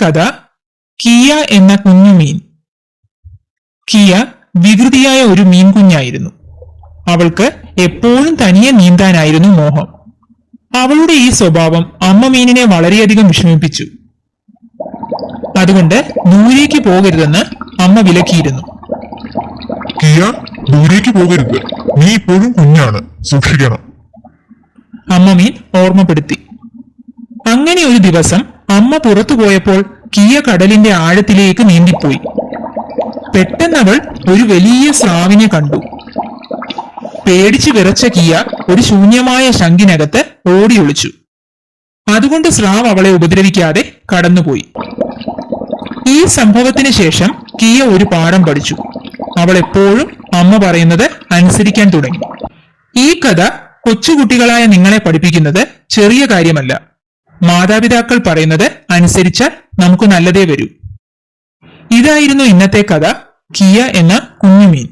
കഥ കിയ എന്ന കുഞ്ഞുമീൻ. കിയ വികൃതിയായ ഒരു മീൻ കുഞ്ഞായിരുന്നു. അവൾക്ക് എപ്പോഴും തനിയെ നീന്താനായിരുന്നു മോഹം. അവളുടെ ഈ സ്വഭാവം അമ്മ മീനിനെ വളരെയധികം വിഷമിപ്പിച്ചു. അതുകൊണ്ട് ദൂരേക്ക് പോകരുതെന്ന് അമ്മ വിലക്കിയിരുന്നു. കിയ, ദൂരേക്ക് പോകരുത്, നീ ഇപ്പോഴും കുഞ്ഞാണ്, സൂക്ഷിക്കണം. അമ്മ മീൻ ഓർമ്മപ്പെടുത്തി. അങ്ങനെ ഒരു ദിവസം അമ്മ പുറത്തു പോയപ്പോൾ കിയ കടലിന്റെ ആഴത്തിലേക്ക് നീന്തിപ്പോയി. പെട്ടെന്നവൾ ഒരു വലിയ സ്രാവിനെ കണ്ടു. പേടിച്ചു വിറച്ച കിയ ഒരു ശൂന്യമായ ശംഖിനകത്ത് ഓടി ഒളിച്ചു. അതുകൊണ്ട് സ്രാവ് അവളെ ഉപദ്രവിക്കാതെ കടന്നുപോയി. ഈ സംഭവത്തിന് ശേഷം കിയ ഒരു പാഠം പഠിച്ചു. അവൾ എപ്പോഴും അമ്മ പറയുന്നത് അനുസരിക്കാൻ തുടങ്ങി. ഈ കഥ കൊച്ചുകുട്ടികളായ നിങ്ങളെ പഠിപ്പിക്കുന്നത് ചെറിയ കാര്യമല്ല. മാതാപിതാക്കൾ പറയുന്നത് അനുസരിച്ചാൽ നമുക്ക് നല്ലതേ വരൂ. ഇതായിരുന്നു ഇന്നത്തെ കഥ, കിയ എന്ന കുഞ്ഞുമീൻ.